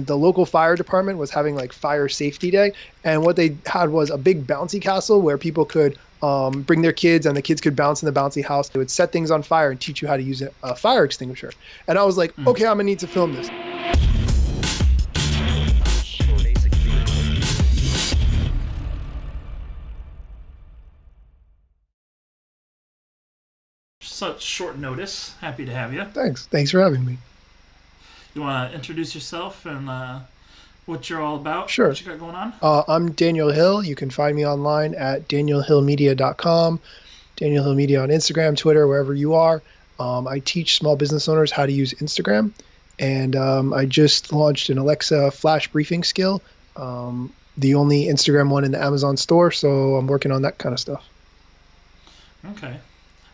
and the local fire department was having like fire safety day. And what they had was a big bouncy castle where people could bring their kids and the kids could bounce in the bouncy house. They would set things on fire and teach you how to use a fire extinguisher. And I was like, okay, I'm gonna need to film this. Such short notice. Happy to have you. Thanks for having me. You want to introduce yourself and what you're all about? Sure. What you got going on? I'm Daniel Hill. You can find me online at danielhillmedia.com, Daniel Hill Media on Instagram, Twitter, wherever you are. I teach small business owners how to use Instagram, and I just launched an Alexa flash briefing skill, the only Instagram one in the Amazon store, so I'm working on that kind of stuff. Okay.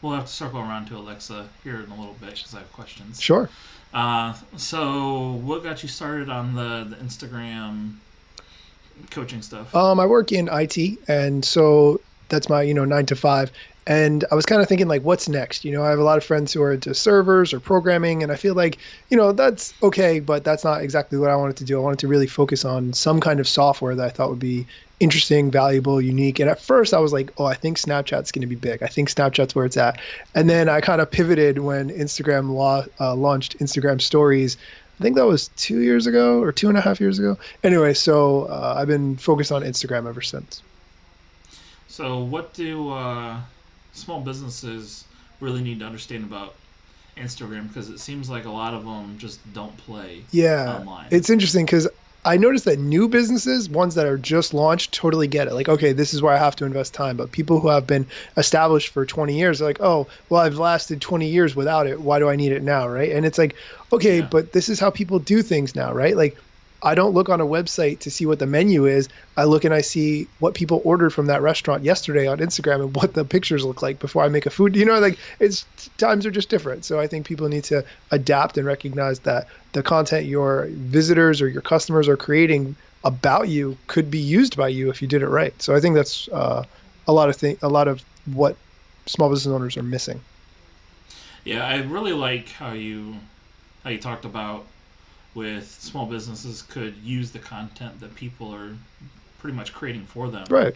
We'll have to circle around to Alexa here in a little bit because I have questions. Sure. So what got you started on the Instagram coaching stuff? I work in IT, and so that's my 9 to 5. And I was kind of thinking, like, what's next? I have a lot of friends who are into servers or programming, and I feel like, that's okay, but that's not exactly what I wanted to do. I wanted to really focus on some kind of software that I thought would be interesting, valuable, unique. And at first I was like, oh, I think Snapchat's going to be big. I think Snapchat's where it's at. And then I kind of pivoted when Instagram launched Instagram Stories. I think that was 2 years ago or 2.5 years ago. Anyway, so I've been focused on Instagram ever since. So what do small businesses really need to understand about Instagram? Because it seems like a lot of them just don't play online. It's interesting because I noticed that new businesses, ones that are just launched, totally get it. Like, okay, this is where I have to invest time. But people who have been established for 20 years are like, oh, well, I've lasted 20 years without it. Why do I need it now, right? And it's like, okay, but this is how people do things now, right? Like, I don't look on a website to see what the menu is. I look and I see what people ordered from that restaurant yesterday on Instagram and what the pictures look like before I make a food. Like times are just different. So I think people need to adapt and recognize that the content your visitors or your customers are creating about you could be used by you if you did it right. So I think that's a lot of what small business owners are missing. Yeah, I really like how you talked about with small businesses could use the content that people are pretty much creating for them. Right.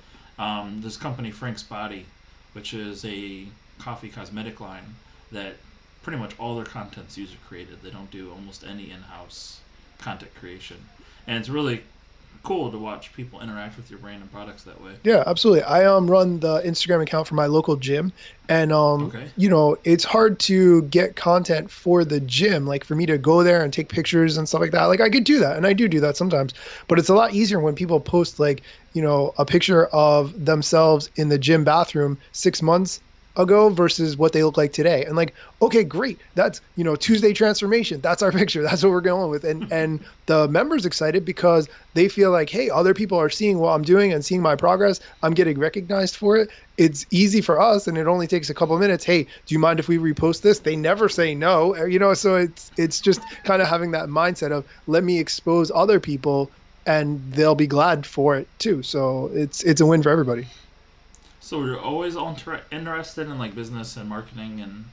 This company, Frank's Body, which is a coffee cosmetic line that pretty much all their content's user created. They don't do almost any in-house content creation. And it's really cool to watch people interact with your brand and products that way. Yeah, absolutely. I run the Instagram account for my local gym, and it's hard to get content for the gym, like for me to go there and take pictures and stuff like that. Like I could do that, and I do that sometimes, but it's a lot easier when people post like, a picture of themselves in the gym bathroom 6 months ago versus what they look like today. And like, okay, great. That's, Tuesday transformation. That's our picture. That's what we're going with. And the members excited because they feel like, hey, other people are seeing what I'm doing and seeing my progress. I'm getting recognized for it. It's easy for us. And it only takes a couple of minutes. Hey, do you mind if we repost this? They never say no, so it's just kind of having that mindset of let me expose other people and they'll be glad for it too. So it's a win for everybody. So you're always interested in like business and marketing and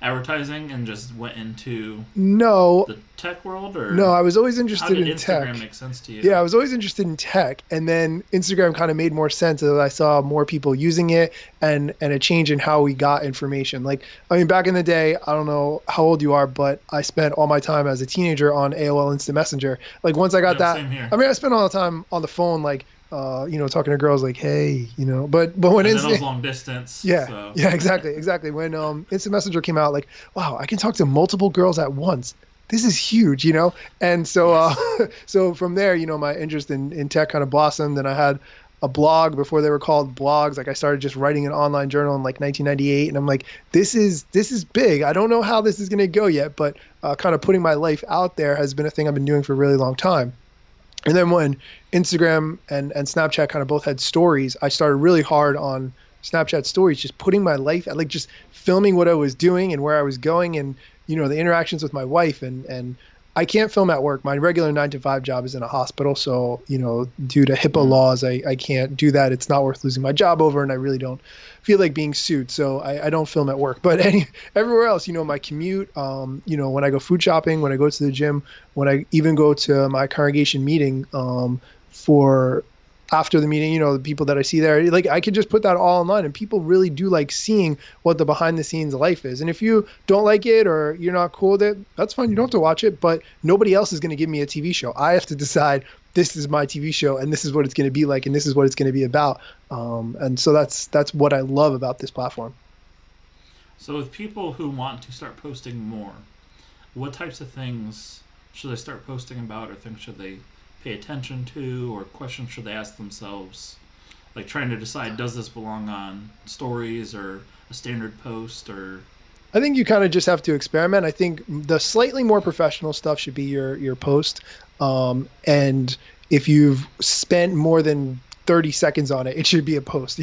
advertising, and just went into the tech world, or no? I was always interested in tech. How did Instagram make sense to you? Yeah, I was always interested in tech, and then Instagram kind of made more sense as I saw more people using it and a change in how we got information. Like, I mean, back in the day, I don't know how old you are, but I spent all my time as a teenager on AOL Instant Messenger. Like once I got that, same here. I mean, I spent all the time on the phone, like. Talking to girls like, hey, but when it was long distance. Yeah, exactly. When Instant Messenger came out, like, wow, I can talk to multiple girls at once. This is huge, And so, so from there, my interest in tech kind of blossomed, and I had a blog before they were called blogs. Like I started just writing an online journal in like 1998, and I'm like, this is big. I don't know how this is going to go yet, but kind of putting my life out there has been a thing I've been doing for a really long time. And then when Instagram and Snapchat kind of both had stories, I started really hard on Snapchat stories, just putting my life, like just filming what I was doing and where I was going, and the interactions with my wife and I can't film at work. My regular 9 to 5 job is in a hospital. So, due to HIPAA Mm. laws, I can't do that. It's not worth losing my job over. And I really don't feel like being sued. So I don't film at work. But everywhere else, my commute, when I go food shopping, when I go to the gym, when I even go to my congregation meeting for after the meeting, the people that I see there, like I could just put that all online and people really do like seeing what the behind the scenes life is. And if you don't like it or you're not cool with it, that's fine. You don't have to watch it, but nobody else is going to give me a TV show. I have to decide this is my TV show and this is what it's going to be like and this is what it's going to be about. And so that's what I love about this platform. So, with people who want to start posting more, what types of things should they start posting about, or things should they pay attention to, or questions should they ask themselves? Like trying to decide, does this belong on stories or a standard post, or I think you kind of just have to experiment. I think the slightly more professional stuff should be your post. And if you've spent more than 30 seconds on it, it should be a post,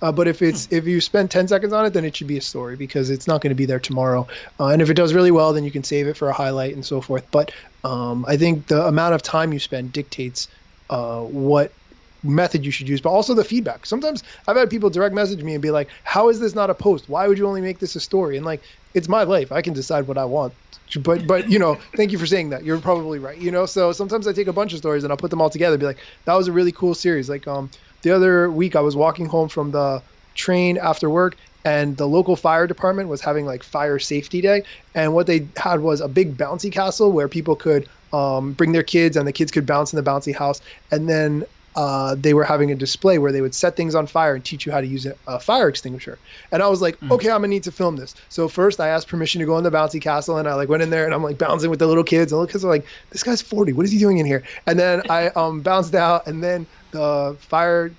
but if you spend 10 seconds on it, then it should be a story because it's not going to be there tomorrow. And if it does really well, then you can save it for a highlight and so forth. But I think the amount of time you spend dictates what method you should use, but also the feedback. Sometimes I've had people direct message me and be like, how is this not a post? Why would you only make this a story? And like, it's my life. I can decide what I want. But thank you for saying that. You're probably right. So sometimes I take a bunch of stories and I'll put them all together and be like, that was a really cool series. Like the other week I was walking home from the train after work and the local fire department was having like fire safety day. And what they had was a big bouncy castle where people could bring their kids and the kids could bounce in the bouncy house. And then they were having a display where they would set things on fire and teach you how to use a fire extinguisher. And I was like, okay, I'm gonna need to film this. So first I asked permission to go in the bouncy castle and I like went in there and I'm like bouncing with the little kids and the little kids are like, this guy's 40. What is he doing in here? And then I bounced out and then the fire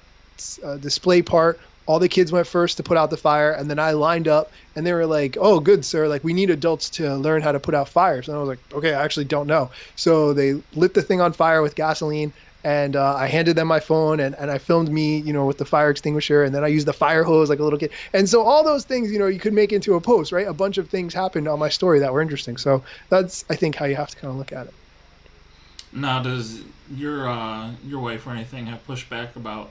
display part, all the kids went first to put out the fire. And then I lined up and they were like, oh, good, sir. Like we need adults to learn how to put out fires. And I was like, okay, I actually don't know. So they lit the thing on fire with gasoline. And I handed them my phone and I filmed me, with the fire extinguisher. And then I used the fire hose like a little kid. And so all those things, you could make into a post, right? A bunch of things happened on my story that were interesting. So that's, I think, how you have to kind of look at it. now does your wife or anything have pushback about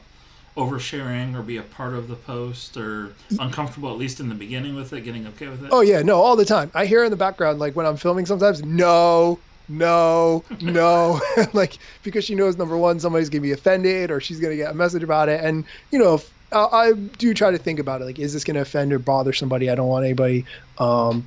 oversharing or be a part of the post, or uncomfortable at least in the beginning with it, getting okay with it? Oh, yeah. No, all the time. I hear in the background, like when I'm filming sometimes, no, no, no, like because she knows number one, somebody's gonna be offended or she's gonna get a message about it, and I do try to think about it, like is this gonna offend or bother somebody? I don't want anybody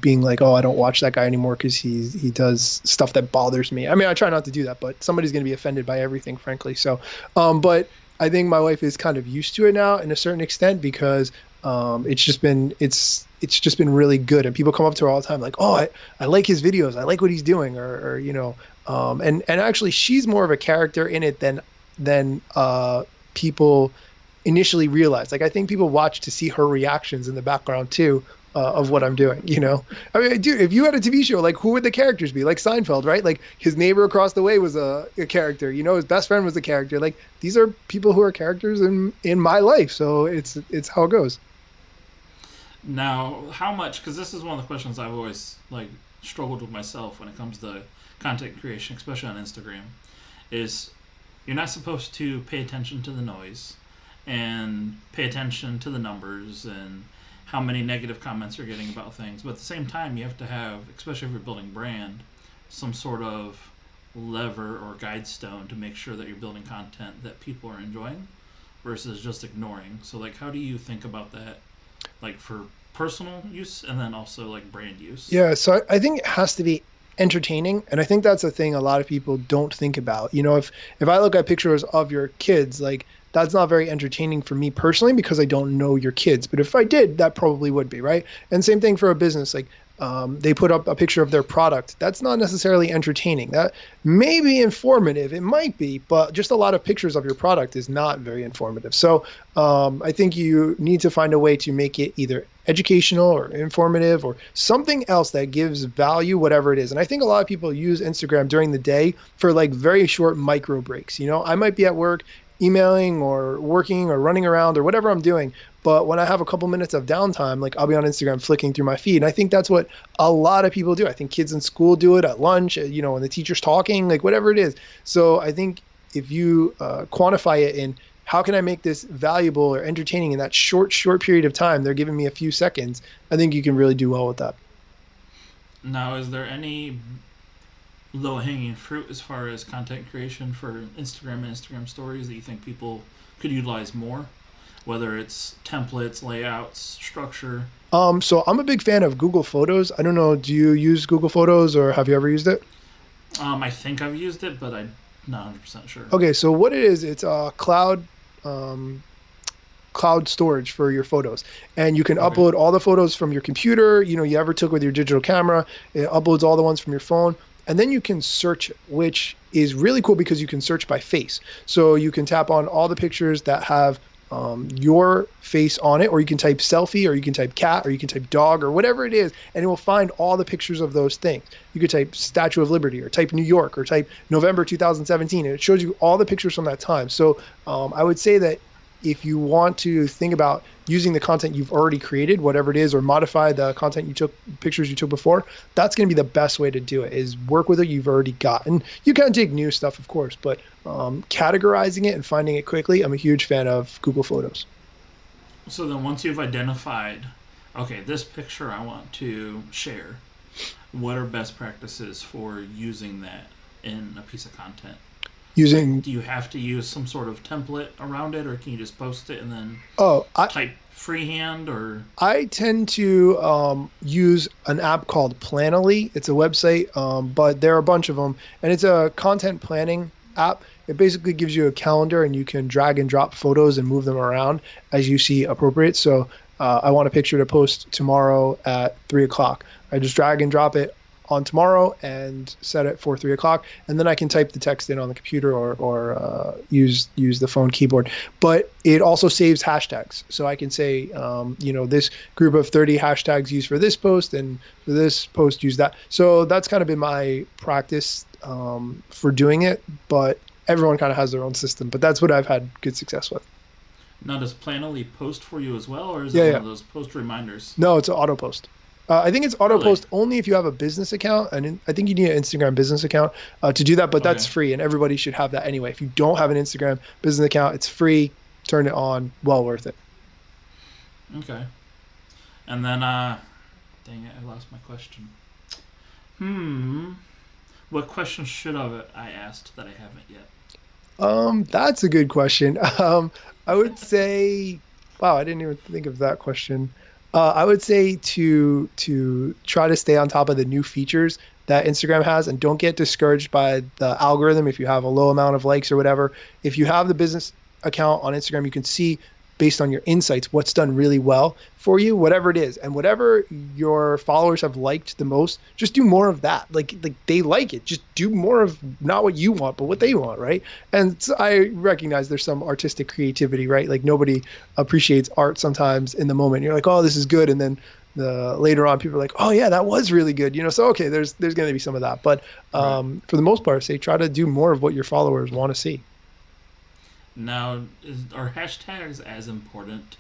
being like, oh, I don't watch that guy anymore because he does stuff that bothers me. I mean, I try not to do that, but somebody's gonna be offended by everything, frankly. So, but I think my wife is kind of used to it now in a certain extent because it's just been really good, and people come up to her all the time like, oh, I like his videos, I like what he's doing, and actually she's more of a character in it than people initially realize. Like I think people watch to see her reactions in the background too. Of what I'm doing, I mean, dude, if you had a TV show, like who would the characters be? Like Seinfeld, right? Like his neighbor across the way was a character, his best friend was a character. Like these are people who are characters in my life. So it's how it goes. Now, how much? Because this is one of the questions I've always like struggled with myself when it comes to content creation, especially on Instagram. Is you're not supposed to pay attention to the noise and pay attention to the numbers and how many negative comments you're getting about things. But at the same time, you have to have, especially if you're building brand, some sort of lever or guide stone to make sure that you're building content that people are enjoying versus just ignoring. So, like, how do you think about that, like, for personal use and then also, like, brand use? Yeah, so I think it has to be entertaining, and I think that's a thing a lot of people don't think about. If I look at pictures of your kids, like that's not very entertaining for me personally because I don't know your kids. But if I did, that probably would be, right? And same thing for a business. Like they put up a picture of their product. That's not necessarily entertaining. That may be informative. It might be, but just a lot of pictures of your product is not very informative. So I think you need to find a way to make it either educational or informative or something else that gives value, whatever it is. And I think a lot of people use Instagram during the day for like very short micro breaks. I might be at work, emailing or working or running around or whatever I'm doing. But when I have a couple minutes of downtime, like I'll be on Instagram flicking through my feed. And I think that's what a lot of people do. I think kids in school do it at lunch, when the teacher's talking, like whatever it is. So I think if you quantify it in how can I make this valuable or entertaining in that short period of time, they're giving me a few seconds, I think you can really do well with that. Now, is there any low hanging fruit as far as content creation for Instagram and Instagram stories that you think people could utilize more? Whether it's templates, layouts, structure. So I'm a big fan of Google Photos. I don't know, do you use Google Photos or have you ever used it? I think I've used it, but I'm not 100% sure. Okay, so what it is, it's a um, cloud storage for your photos, and you can Okay. upload all the photos from your computer, you ever took with your digital camera. It uploads all the ones from your phone, and then you can search it, which is really cool because you can search by face. So you can tap on all the pictures that have your face on it, or you can type selfie, or you can type cat, or you can type dog, or whatever it is, and it will find all the pictures of those things. You could type Statue of Liberty, or type New York, or type November 2017, and it shows you all the pictures from that time. So I would say that if you want to think about using the content you've already created, whatever it is, or modify the content you took, pictures you took before, that's going to be the best way to do it, is work with what you've already got. And you can take new stuff, of course, but categorizing it and finding it quickly, I'm a huge fan of Google Photos. So then, once you've identified, okay, this picture I want to share, what are best practices for using that in a piece of content? Like, Using, do you have to use some sort of template around it, or can you just post it and then oh, type freehand? Or I tend to use an app called Planoly. It's a website, but there are a bunch of them, and it's a content planning app. It basically gives you a calendar, and you can drag and drop photos and move them around as you see appropriate. So I want a picture to post tomorrow at 3 o'clock. I just drag and drop it on tomorrow and set it for 3 o'clock, and then I can type the text in on the computer, or use the phone keyboard. But it also saves hashtags, so I can say, this group of 30 hashtags used for this post, and for this post use that. So that's kind of been my practice for doing it. But everyone kind of has their own system. But that's what I've had good success with. now, does Planoly post for you as well, or is it Yeah, one yeah. of those post reminders? No, it's an auto post. I think it's auto Really? post only if you have a business account, and I think you need an Instagram business account to do that. But that's Okay. free, and everybody should have that anyway. If you don't have an Instagram business account, it's free. Turn it on. Well worth it. Okay. And then, dang it, I lost my question. What question should have I asked that I haven't yet? That's a good question. I would say, wow, I didn't even think of that question. I would say to try to stay on top of the new features that Instagram has, and don't get discouraged by the algorithm if you have a low amount of likes or whatever. If you have the business account on Instagram, you can see based on your insights what's done really well for you, whatever it is, and whatever your followers have liked the most, just do more of that. Like they like it, just do more of not what you want but what they want, right? And so I recognize there's some artistic creativity, right? Like nobody appreciates art sometimes in the moment. You're like, oh, this is good, and then the later on people are like, oh yeah, that was really good, so okay, there's going to be some of that. But Right. for the most part, say try to do more of what your followers want to see. Now, are hashtags as important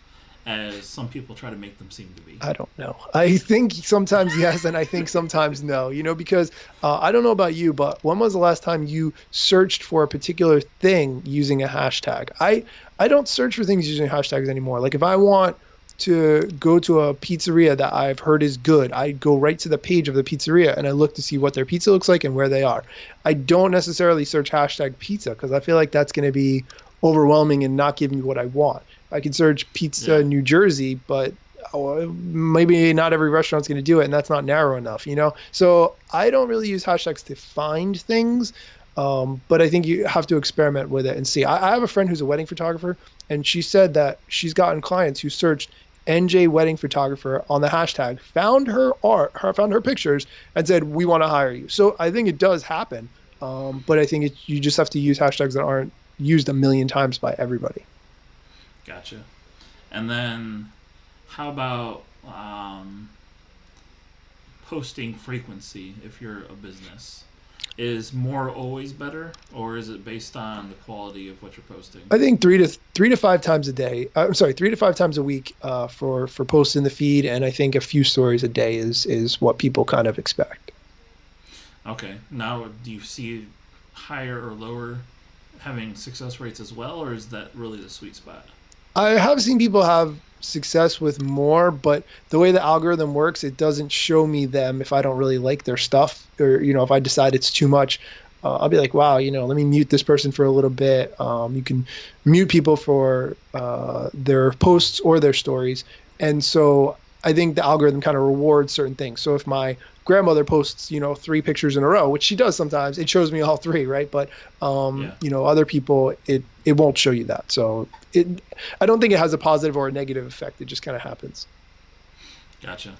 as some people try to make them seem to be? I don't know. I think sometimes yes, and I think sometimes no, because I don't know about you, but when was the last time you searched for a particular thing using a hashtag? I don't search for things using hashtags anymore. Like if I want to go to a pizzeria that I've heard is good, I go right to the page of the pizzeria and I look to see what their pizza looks like and where they are. I don't necessarily search hashtag pizza because I feel like that's going to be overwhelming and not give me what I want. I can search pizza Yeah. New Jersey, but maybe not every restaurant's going to do it, and that's not narrow enough. So I don't really use hashtags to find things, but I think you have to experiment with it and see. I have a friend who's a wedding photographer, and she said that she's gotten clients who searched NJ wedding photographer on the hashtag, found her art, found her pictures, and said, "We want to hire you." So I think it does happen, but I think you just have to use hashtags that aren't used a million times by everybody. Gotcha. And then, how about posting frequency if you're a business? Is more always better, or is it based on the quality of what you're posting? I think three to five times a day. I'm sorry, 3 to 5 times a week for posts in the feed, and I think a few stories a day is what people kind of expect. Okay. Now, do you see higher or lower having success rates as well, or is that really the sweet spot? I have seen people have success with more, but the way the algorithm works, it doesn't show me them if I don't really like their stuff, or if I decide it's too much. I'll be like, wow, let me mute this person for a little bit. You can mute people for their posts or their stories, and so I think the algorithm kind of rewards certain things. So if my grandmother posts, 3 pictures in a row, which she does sometimes, it shows me all three, right? But Yeah. other people, it won't show you that. So I don't think it has a positive or a negative effect. It just kind of happens. Gotcha.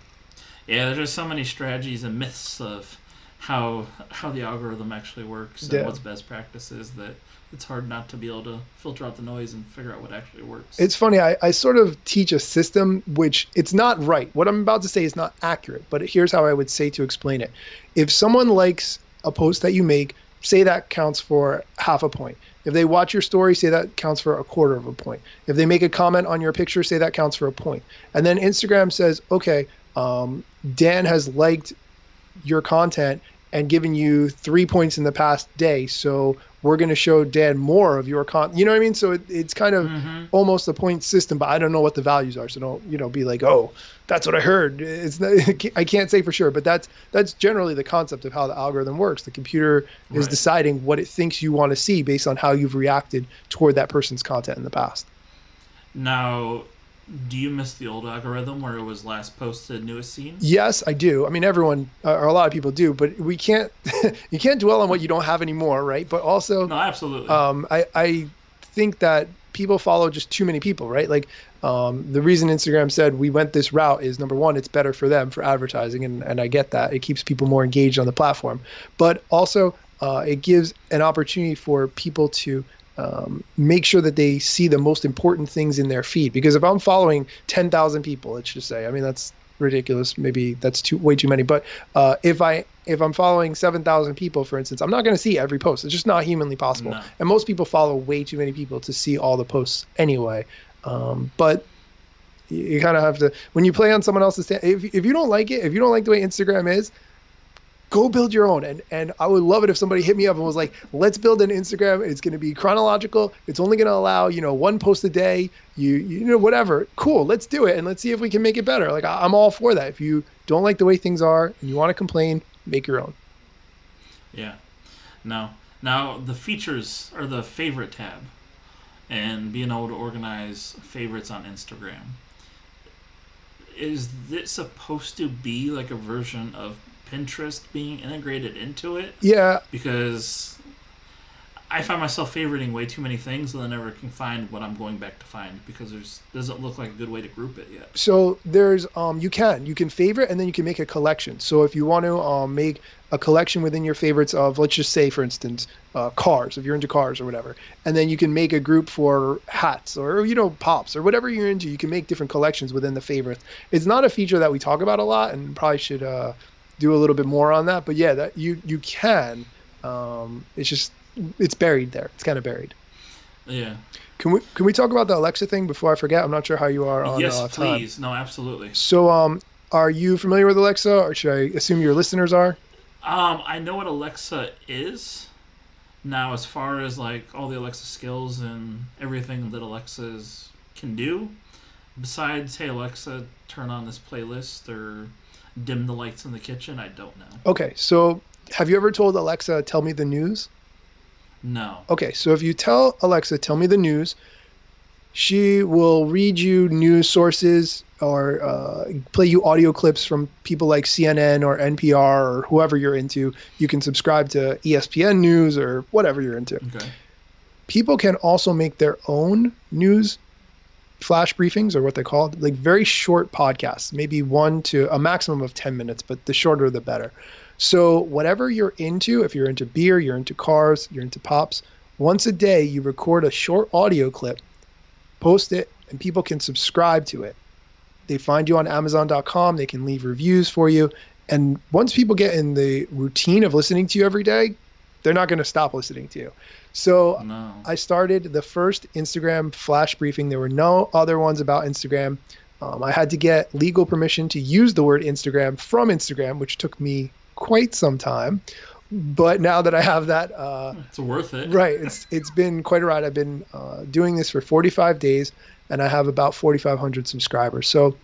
Yeah, there's just so many strategies and myths of how the algorithm actually works and Yeah. what's best practices that it's hard not to be able to filter out the noise and figure out what actually works. It's funny. I sort of teach a system which it's not right. What I'm about to say is not accurate, but here's how I would say to explain it. If someone likes a post that you make, say that counts for half a point. If they watch your story, say that counts for a quarter of a point. If they make a comment on your picture, say that counts for a point. And then Instagram says, okay, Dan has liked your content and given you 3 points in the past day. So we're going to show Dan more of your content. You know what I mean? So it's kind of Mm-hmm. almost a point system, but I don't know what the values are. So don't, be like, oh, that's what I heard. It's not, I can't say for sure, but that's generally the concept of how the algorithm works. The computer is Right. deciding what it thinks you want to see based on how you've reacted toward that person's content in the past. Now, do you miss the old algorithm where it was last posted, newest seen? Yes, I do. I mean, everyone or a lot of people do, but we can't, you can't dwell on what you don't have anymore, right? But also, No, absolutely. I think that people follow just too many people, right? Like the reason Instagram said we went this route is number one, it's better for them for advertising, and I get that. It keeps people more engaged on the platform, but also it gives an opportunity for people to make sure that they see the most important things in their feed. Because if I'm following 10,000 people, let's just say, I mean, that's ridiculous. Maybe that's way too many. But if I'm following 7,000 people, for instance, I'm not going to see every post. It's just not humanly possible. No. And most people follow way too many people to see all the posts anyway. But you kind of have to, when you play on someone else's, if you don't like it, if you don't like the way Instagram is, go build your own. And I would love it if somebody hit me up and was like, let's build an Instagram. It's going to be chronological. It's only going to allow, one post a day, whatever. Cool. Let's do it. And let's see if we can make it better. Like I'm all for that. If you don't like the way things are and you want to complain, make your own. Yeah. Now the features are the favorite tab and being able to organize favorites on Instagram. Is this supposed to be like a version of Pinterest being integrated into it? Yeah. Because I find myself favoriting way too many things and I never can find what I'm going back to find because there's doesn't look like a good way to group it yet. So there's you can favorite and then you can make a collection. So if you want to make a collection within your favorites of, let's just say, for instance, cars, if you're into cars or whatever, and then you can make a group for hats or pops or whatever you're into. You can make different collections within the favorites. It's not a feature that we talk about a lot, and probably should do a little bit more on that. But yeah, that you can. It's just it's buried there. It's kind of buried. Yeah. Can we talk about the Alexa thing before I forget? I'm not sure how you are on Yes, time. please. No, absolutely. So are you familiar with Alexa, or should I assume your listeners are? I know what Alexa is. Now, as far as like all the Alexa skills and everything that Alexa's can do, besides, hey Alexa, turn on this playlist or dim the lights in the kitchen, I don't know. Okay, so have you ever told Alexa, tell me the news? No. Okay, so if you tell Alexa, tell me the news, she will read you news sources or play you audio clips from people like CNN or NPR or whoever you're into. You can subscribe to ESPN News or whatever you're into. Okay. People can also make their own news flash briefings, or what they call like very short podcasts, maybe 1 to a maximum of 10 minutes, but the shorter the better. So whatever you're into, if you're into beer, you're into cars, you're into pops, once a day you record a short audio clip, post it, and people can subscribe to it. They find you on Amazon.com, they can leave reviews for you. And once people get in the routine of listening to you every day, they're not going to stop listening to you. So No. I started the first Instagram flash briefing. There were no other ones about Instagram. I had to get legal permission to use the word Instagram from Instagram, which took me quite some time. But now that I have that, It's worth it. right, it's been quite a ride. I've been doing this for 45 days, and I have about 4,500 subscribers. So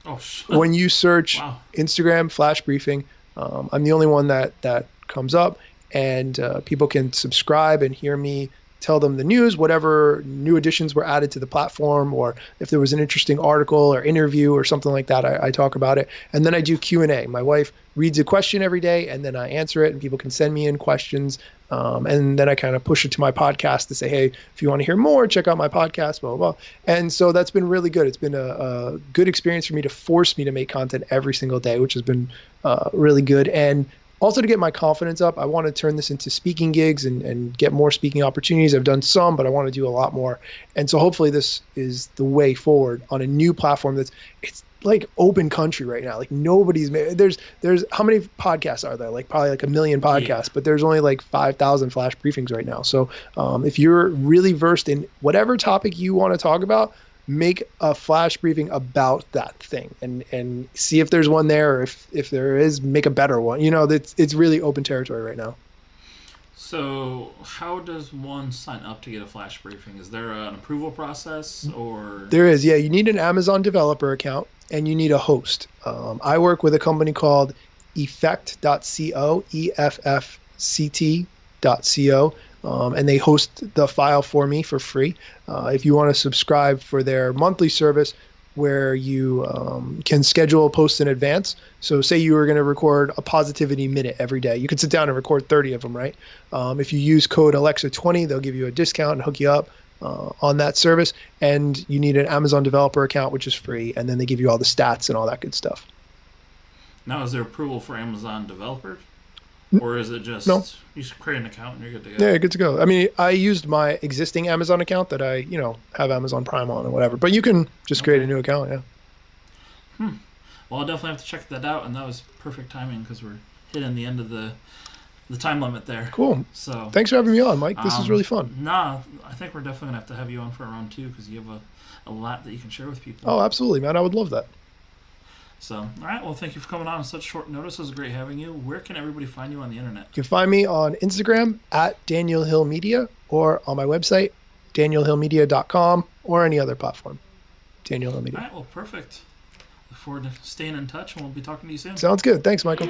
Oh, when you search wow. Instagram flash briefing, I'm the only one that comes up, and people can subscribe and hear me tell them the news, whatever new additions were added to the platform, or if there was an interesting article or interview or something like that, I talk about it. And then I do Q&A. My wife reads a question every day, and then I answer it, and people can send me in questions. And then I kind of push it to my podcast to say, hey, if you want to hear more, check out my podcast, blah, blah, blah. And so that's been really good. It's been a good experience for me to force me to make content every single day, which has been really good. And also to get my confidence up, I want to turn this into speaking gigs and get more speaking opportunities. I've done some, but I want to do a lot more. And so hopefully this is the way forward on a new platform it's like open country right now. Like nobody's made, there's how many podcasts are there? Like probably like 1 million podcasts, yeah. But there's only like 5,000 flash briefings right now. So if you're really versed in whatever topic you want to talk about, make a flash briefing about that thing and see if there's one there, or if there is, make a better one. You know, it's really open territory right now. So how does one sign up to get a flash briefing? Is there an approval process, or? There is, yeah. You need an Amazon developer account and you need a host. I work with a company called effect.co, EFFCT.co. And they host the file for me for free. If you want to subscribe for their monthly service, where you can schedule posts in advance. So say you were going to record a positivity minute every day. You could sit down and record 30 of them, right? If you use code Alexa20, they'll give you a discount and hook you up on that service. And you need an Amazon developer account, which is free. And then they give you all the stats and all that good stuff. Now, is there approval for Amazon developers? Or is it just no. You just create an account and you're good to go? Yeah, good to go. I mean, I used my existing Amazon account that I, have Amazon Prime on or whatever. But you can just create a new account, yeah. Well, I'll definitely have to check that out, and that was perfect timing because we're hitting the end of the time limit there. Cool. So thanks for having me on, Mike. This is really fun. Nah, I think we're definitely gonna have to have you on for a round two because you have a lot that you can share with people. Oh, absolutely, man. I would love that. So, all right. Well, thank you for coming on such short notice. It was great having you. Where can everybody find you on the internet? You can find me on Instagram at Daniel Hill Media, or on my website, danielhillmedia.com, or any other platform. Daniel Hill Media. All right. Well, perfect. Look forward to staying in touch, and we'll be talking to you soon. Sounds good. Thanks, Michael.